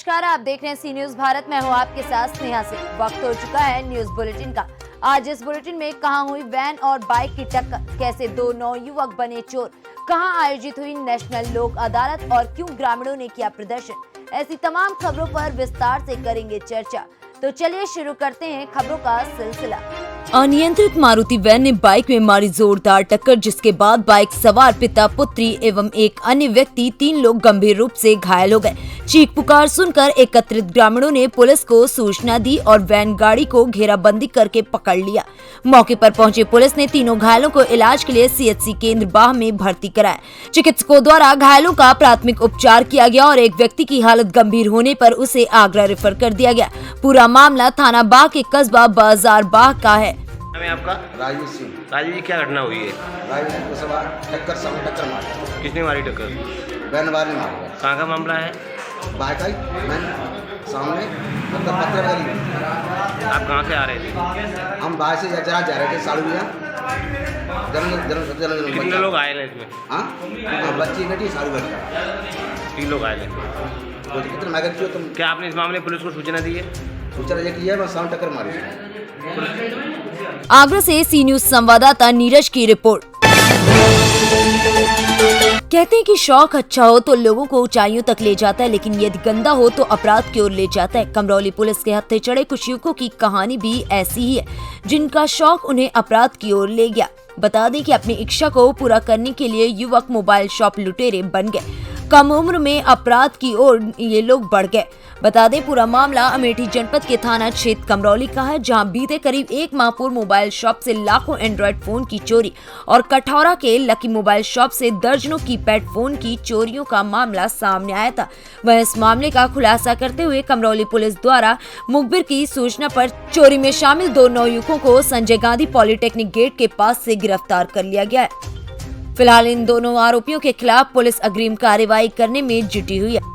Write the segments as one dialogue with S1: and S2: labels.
S1: नमस्कार, आप देख रहे हैं सी न्यूज भारत। मैं हूं आपके साथ स्नेहा से। वक्त हो चुका है न्यूज बुलेटिन का। आज इस बुलेटिन में कहां हुई वैन और बाइक की टक्कर, कैसे दो नौयुवक बने चोर, कहां आयोजित हुई नेशनल लोक अदालत और क्यों ग्रामीणों ने किया प्रदर्शन, ऐसी तमाम खबरों पर विस्तार से करेंगे चर्चा। तो चलिए शुरू करते हैं खबरों का सिलसिला। अनियंत्रित मारुति वैन ने बाइक में मारी जोरदार टक्कर, जिसके बाद बाइक सवार पिता, पुत्री एवं एक अन्य व्यक्ति 3 लोग गंभीर रूप से घायल हो गए। चीख पुकार सुनकर एकत्रित ग्रामीणों ने पुलिस को सूचना दी और वैन गाड़ी को घेराबंदी करके पकड़ लिया। मौके पर पहुंचे पुलिस ने तीनों घायलों को इलाज के लिए सीएचसी केंद्र बाह में भर्ती कराया। चिकित्सकों द्वारा घायलों का प्राथमिक उपचार किया गया और एक व्यक्ति की हालत गंभीर होने पर उसे आगरा रेफर कर दिया गया। पूरा मामला थाना बाह के कस्बा बाजार बाह का है।
S2: नाम है आपका?
S3: राजीव सिंह।
S2: राजीव जी, क्या घटना हुई है?
S3: राजीव सिंह को सवार टक्कर मारी।
S2: किसने मारी टक्कर?
S3: वैन वाले मारा।
S2: कहाँ का मामला है?
S3: बाइक आई वैन सामने मतलब पत्थर वाली।
S2: आप कहाँ से आ रहे थे?
S3: हम बाहर से जरा जा रहे थे सालू भैया। जन्म
S2: कितने लोग आए हैं इसमें?
S3: हाँ, बच्ची बेटी सालू भैया
S2: 3 लोग आए हैं।
S3: तो कितना मगर क्यों तुम
S2: क्या आपने इस मामले में पुलिस को सूचना दी है?
S3: सूचना ये की है, बस सामने टक्कर मारी।
S1: आगरा से सी न्यूज संवाददाता नीरज की रिपोर्ट। कहते हैं कि शौक अच्छा हो तो लोगों को ऊंचाइयों तक ले जाता है, लेकिन यदि गंदा हो तो अपराध की ओर ले जाता है। कमरौली पुलिस के हत्थे चढ़े कुछ युवकों की कहानी भी ऐसी ही है, जिनका शौक उन्हें अपराध की ओर ले गया। बता दें कि अपनी इच्छा को पूरा करने के लिए युवक मोबाइल शॉप लुटेरे बन गए। कम उम्र में अपराध की ओर ये लोग बढ़ गए। बता दें, पूरा मामला अमेठी जनपद के थाना क्षेत्र कमरौली का है, जहां बीते करीब 1 माह पूर्व मोबाइल शॉप से लाखों एंड्रॉयड फोन की चोरी और कठौरा के लकी मोबाइल शॉप से दर्जनों कीपैड फोन की चोरियों का मामला सामने आया था। वह इस मामले का खुलासा करते हुए कमरौली पुलिस द्वारा मुखबिर की सूचना पर चोरी में शामिल 2 नौयुवकों को संजय गांधी पॉलिटेक्निक गेट के पास से गिरफ्तार कर लिया गया है। फिलहाल इन दोनों आरोपियों के खिलाफ पुलिस अग्रिम कार्रवाई करने में जुटी हुई है।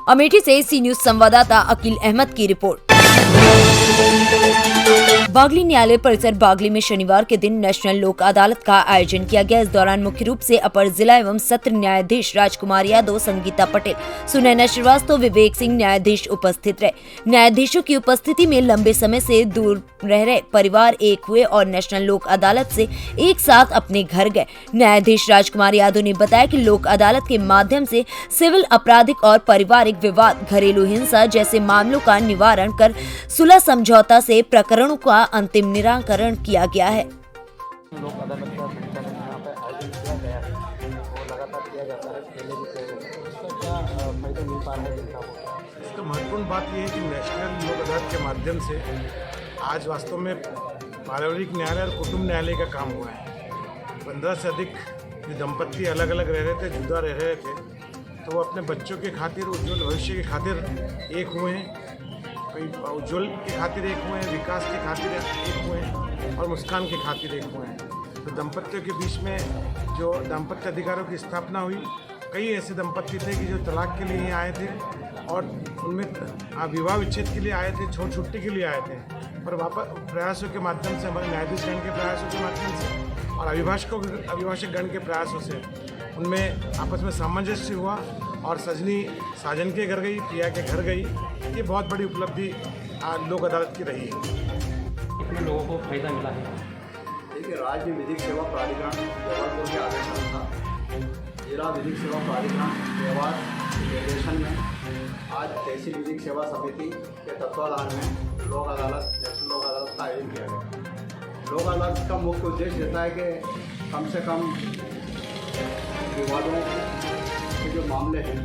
S1: अमेठी से सी न्यूज संवाददाता अकील अहमद की रिपोर्ट। बागली न्यायालय परिसर बागली में शनिवार के दिन नेशनल लोक अदालत का आयोजन किया गया। इस दौरान मुख्य रूप से अपर जिला एवं सत्र न्यायाधीश राजकुमार यादव, संगीता पटेल, सुनैना श्रीवास्तव, विवेक सिंह न्यायाधीश उपस्थित रहे। न्यायाधीशों की उपस्थिति में लंबे समय से दूर रह रहे परिवार एक हुए और नेशनल लोक अदालत से एक साथ अपने घर गए। न्यायाधीश राजकुमार यादव ने बताया कि लोक अदालत के माध्यम से सिविल, आपराधिक और पारिवारिक विवाद, घरेलू हिंसा जैसे मामलों का निवारण कर सुलह समझौता से प्रकरणों का अंतिम निराकरण किया गया है।
S4: लोक अदालत का संचालन यहाँ पर आयोजन किया गया है, वो लगातार किया जाता है, पहले भी किया जाता है। इसका क्या फायदा मिल पा रहा है जनता को?
S5: इसका महत्वपूर्ण बात यह है कि नेशनल लोक अदालत के माध्यम से आज वास्तव में पारिवारिक न्यायालय और कुटुंब न्यायालय का काम हुआ है। 15 से अधिक जो दंपत्ति अलग अलग रह रहे थे, जुदा रह रहे थे, तो वो अपने बच्चों के खातिर, उज्ज्वल भविष्य के खातिर एक हुए हैं। कोई उज्ज्वल के खातिर एक हुए हैं, विकास के खातिर एक हुए हैं और मुस्कान के खातिर एक हुए हैं। तो दंपत्तियों के बीच में जो दाम्पत्य अधिकारों की स्थापना हुई, कई ऐसे दंपत्ति थे कि जो तलाक के लिए आए थे और उनमें विवाह विच्छेद के लिए आए थे, छोड़ छुट्टी के लिए आए थे, पर वापस प्रयासों के माध्यम से, हमारे न्यायाधीश गण के प्रयासों के माध्यम से और अभिभाषक गण के प्रयासों से उनमें आपस में सामंजस्य हुआ और सजनी साजन के घर गई, प्रिया के घर गई। ये बहुत बड़ी उपलब्धि लोक अदालत की रही है।
S4: कितने लोगों को फायदा मिला है?
S6: देखिए, राज्य विधिक सेवा प्राधिकरण जबलपुर के आदेशानुसार जिला विधिक सेवा प्राधिकरण व्यवहार निर्देशन में आज तहसील विधिक सेवा समिति के तत्वाधान में लोक अदालत, नेशनल लोक अदालत का आयोजन किया गया। लोक अदालत का मुख्य उद्देश्य रहता है कि कम से कम विवादों के जो मामले हैं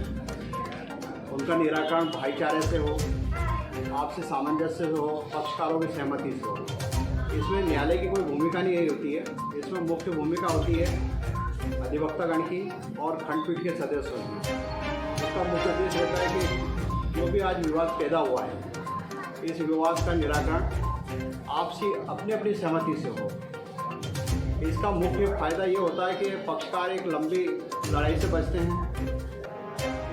S6: उनका निराकरण भाईचारे से हो, आपसी सामंजस्य से हो, पक्षकारों की सहमति से हो। इसमें न्यायालय की कोई भूमिका नहीं होती है। इसमें मुख्य भूमिका होती है अधिवक्तागण की और खंडपीठ के सदस्यों की। इसका मुख्य उद्देश्य रहता है कि जो भी आज विवाद पैदा हुआ है, इस विवाद का निराकरण आपसी अपनी अपनी सहमति से हो। इसका मुख्य फायदा ये होता है कि पक्षकार एक लंबी लड़ाई से बचते हैं।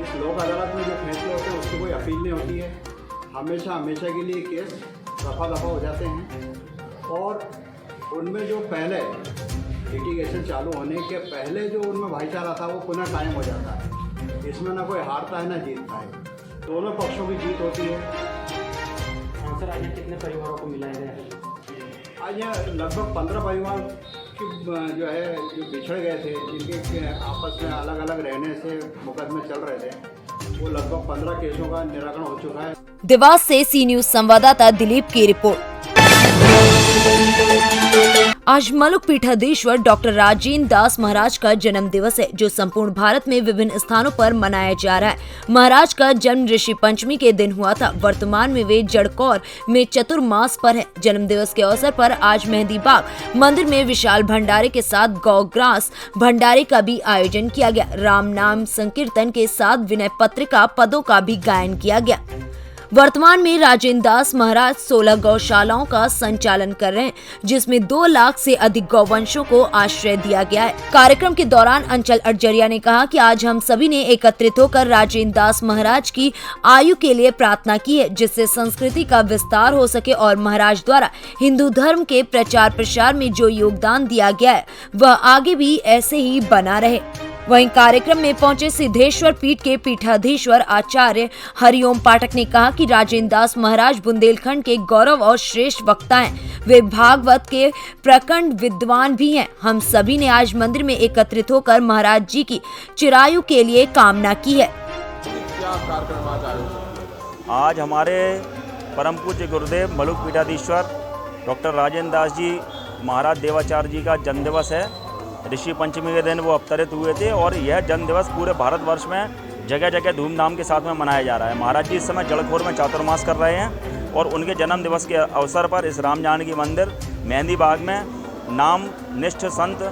S6: इस लोक अदालत में जो फैसले होते हैं उसकी कोई अपील नहीं होती है। हमेशा के लिए केस दफा हो जाते हैं और उनमें जो पहले लिटिगेशन चालू होने के पहले जो उनमें भाईचारा था वो पुनः कायम हो जाता है। इसमें ना कोई हारता है ना जीतता है, दोनों पक्षों की जीत होती है।
S4: सर आज कितने परिवारों को मिलाया गया है?
S6: आज यहाँ लगभग 15 परिवार की जो है जो बिछड़ गए थे, जिनके आपस में अलग अलग रहने से मुकदमे चल रहे थे, वो लगभग 15 केसों का निराकरण हो चुका है।
S1: देवास से सी न्यूज संवाददाता दिलीप की रिपोर्ट। आज मलुक पीठाधीश्वर डॉक्टर राजेंद्र दास महाराज का जन्म दिवस है, जो संपूर्ण भारत में विभिन्न स्थानों पर मनाया जा रहा है। महाराज का जन्म ऋषि पंचमी के दिन हुआ था। वर्तमान में वे जड़कौर में चतुर्मास पर है। जन्म दिवस के अवसर पर आज मेहंदी बाग मंदिर में विशाल भंडारे के साथ गौग्रास भंडारे का भी आयोजन किया गया। राम नाम संकीर्तन के साथ विनय पत्रिका पदों का भी गायन किया गया। वर्तमान में राजेंद्र दास महाराज 16 गौशालाओं का संचालन कर रहे हैं, जिसमें 2 लाख से अधिक गौवंशों को आश्रय दिया गया है। कार्यक्रम के दौरान अंचल अटजरिया ने कहा कि आज हम सभी ने एकत्रित होकर राजेंद्र दास महाराज की आयु के लिए प्रार्थना की है, जिससे संस्कृति का विस्तार हो सके और महाराज द्वारा हिंदू धर्म के प्रचार प्रसार में जो योगदान दिया गया है वह आगे भी ऐसे ही बना रहे। वहीं कार्यक्रम में पहुंचे सिद्धेश्वर पीठ के पीठाधीश्वर आचार्य हरिओम पाठक ने कहा कि राजेंद्र दास महाराज बुंदेलखंड के गौरव और श्रेष्ठ वक्ता हैं। वे भागवत के प्रखंड विद्वान भी हैं। हम सभी ने आज मंदिर में एकत्रित होकर महाराज जी की चिरायु के लिए कामना की है।
S7: क्या कार्यक्रम आज हमारे परम पूज्य गुरुदेव मलुक पीठाधीश्वर डॉक्टर राजेंद्र दास जी महाराज देवाचार्य जी का जन्म दिवस है। ऋषि पंचमी के दिन वो अवतरित हुए थे और यह जन्म दिवस पूरे भारतवर्ष में जगह जगह धूमधाम के साथ में मनाया जा रहा है। महाराज जी इस समय जड़खोर में चातुर्मास कर रहे हैं और उनके जन्म दिवस के अवसर पर इस राम जानकी मंदिर मेहंदी बाग में नाम निष्ठ संत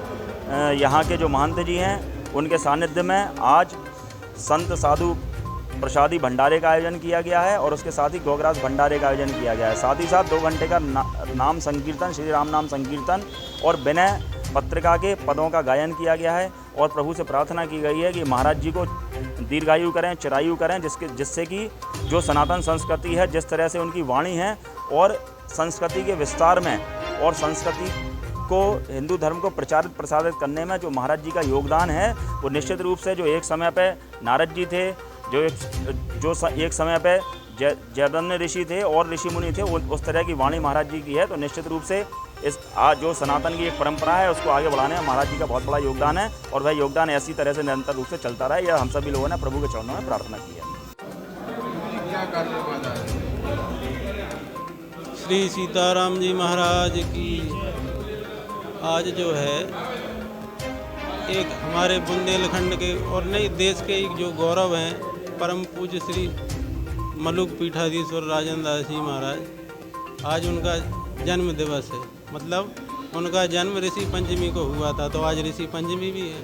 S7: यहाँ के जो महंत जी हैं उनके सानिध्य में आज संत साधु प्रसादी भंडारे का आयोजन किया गया है और उसके साथ ही गौग्रास भंडारे का आयोजन किया गया है। साथ ही साथ 2 घंटे का नाम संकीर्तन, श्री राम नाम संकीर्तन और विनय पत्रिका के पदों का गायन किया गया है और प्रभु से प्रार्थना की गई है कि महाराज जी को दीर्घायु करें, चिरायु करें, जिससे कि जो सनातन संस्कृति है, जिस तरह से उनकी वाणी है और संस्कृति के विस्तार में और संस्कृति को हिंदू धर्म को प्रचारित प्रसारित करने में जो महाराज जी का योगदान है वो निश्चित रूप से जो एक समय पे नारद जी थे, जो एक समय पे जयदन्य ऋषि थे और ऋषि मुनि थे, उस तरह की वाणी महाराज जी की है। तो निश्चित रूप से इस आज जो सनातन की एक परंपरा है उसको आगे बढ़ाने में महाराज जी का बहुत बड़ा योगदान है और वह योगदान ऐसी तरह से निरंतर रूप से चलता रहे, यह हम सभी लोगों ने प्रभु के चरणों में प्रार्थना की है।
S8: श्री सीताराम जी महाराज की आज जो है एक हमारे बुंदेलखंड के और नई देश के एक जो गौरव हैं परम पूज्य श्री मलुक पीठाधीश्वर राजेंद्र दास जी महाराज, आज उनका जन्म दिवस है। मतलब उनका जन्म ऋषि पंचमी को हुआ था, तो आज ऋषि पंचमी भी है।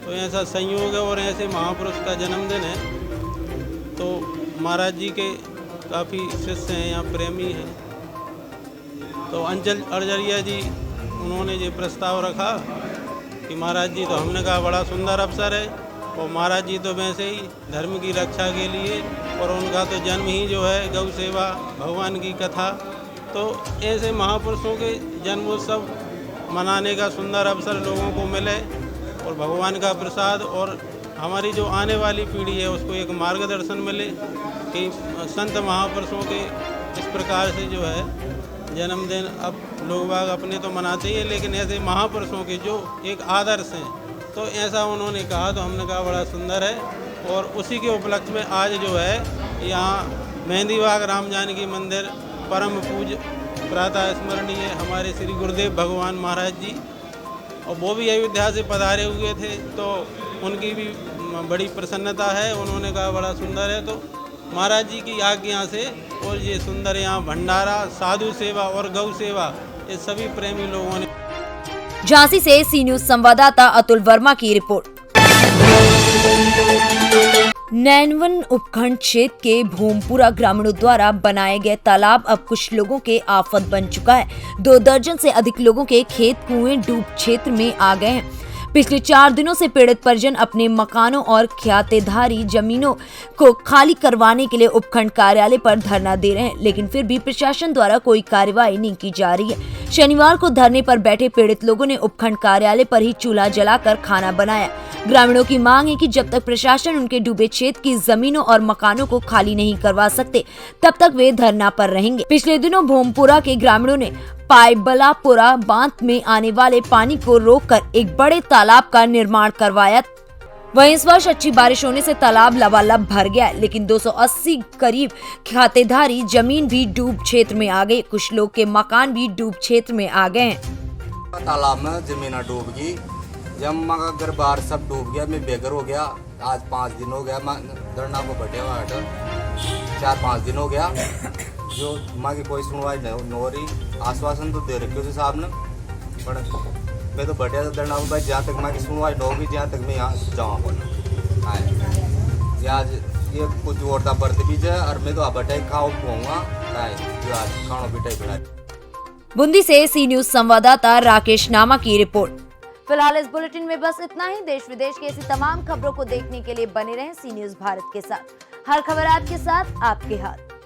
S8: तो ऐसा संयोग है और ऐसे महापुरुष का जन्मदिन है। तो महाराज जी के काफ़ी शिष्य हैं, यहाँ प्रेमी हैं। तो अंचल अरजरिया जी उन्होंने ये प्रस्ताव रखा कि महाराज जी, तो हमने कहा बड़ा सुंदर अवसर है और महाराज जी तो वैसे ही धर्म की रक्षा के लिए और उनका तो जन्म ही जो है गौ सेवा, भगवान की कथा, तो ऐसे महापुरुषों के जन्मोत्सव मनाने का सुंदर अवसर लोगों को मिले और भगवान का प्रसाद और हमारी जो आने वाली पीढ़ी है उसको एक मार्गदर्शन मिले कि संत महापुरुषों के इस प्रकार से जो है जन्मदिन अब लोग बाग अपने तो मनाते ही हैं, लेकिन ऐसे महापुरुषों के जो एक आदर्श हैं, तो ऐसा उन्होंने कहा। तो हमने कहा बड़ा सुंदर है और उसी के उपलक्ष्य में आज जो है यहाँ मेहंदी बाग राम जानकी मंदिर परम पूज्य प्रातः स्मरणीय हमारे श्री गुरुदेव भगवान महाराज जी और वो भी अयोध्या से पधारे हुए थे, तो उनकी भी बड़ी प्रसन्नता है। उन्होंने कहा बड़ा सुंदर है, तो महाराज जी की आज्ञा से और ये सुंदर यहाँ भंडारा, साधु सेवा और गौ सेवा, ये सभी प्रेमी लोगों ने।
S1: झांसी से सी न्यूज संवाददाता अतुल वर्मा की रिपोर्ट। नैनवन उपखंड क्षेत्र के भूमपुरा ग्रामीणों द्वारा बनाए गए तालाब अब कुछ लोगों के आफत बन चुका है। 2 दर्जन से अधिक लोगों के खेत कुएं डूब क्षेत्र में आ गए हैं। पिछले 4 दिनों से पीड़ित परिजन अपने मकानों और खातेदारी जमीनों को खाली करवाने के लिए उपखंड कार्यालय पर धरना दे रहे हैं, लेकिन फिर भी प्रशासन द्वारा कोई कार्रवाई नहीं की जा रही है। शनिवार को धरने पर बैठे पीड़ित लोगों ने उपखंड कार्यालय पर ही चूल्हा जलाकर खाना बनाया। ग्रामीणों की मांग है कि जब तक प्रशासन उनके डूबे क्षेत्र की जमीनों और मकानों को खाली नहीं करवा सकते, तब तक वे धरना पर रहेंगे। पिछले दिनों भूमपुरा के ग्रामीणों ने पाइबलापुरा बांध में आने वाले पानी को रोककर एक बड़े तालाब का निर्माण करवाया। वहीं इस वर्ष अच्छी बारिश होने से तालाब लबालब भर गया है, लेकिन 280 करीब खातेदारी जमीन भी डूब क्षेत्र में आ गई। कुछ लोग के मकान भी डूब क्षेत्र में आ गए हैं।
S3: तालाब में जमीन डूब गई, जब मगर घर बार सब डूब गया, मैं बेघर हो गया। आज 5 दिन हो गया, धरना को बैठे हुआ 4-5 दिन हो गया, जो माँ की कोई सुनवाई नहीं हो रही। आश्वासन तो दे रखे उस साहब ने, पर मैं तो बैठा था धरना को भाई, जहाँ तक माँ की सुनवाई न होगी, जहाँ तक मैं यहाँ जाऊँ बोला। आज ये कुछ औरता बढ़ते भी जाए, और मैं तो आप बैठा खाओ पाऊँगा, जो आज खाना बिठाई बिठाई।
S1: बूंदी से सी न्यूज संवाददाता राकेश नामा की रिपोर्ट। फिलहाल इस बुलेटिन में बस इतना ही। देश विदेश की ऐसी तमाम खबरों को देखने के लिए बने रहें सी न्यूज भारत के साथ। हर खबर आपके साथ, आपके हाथ।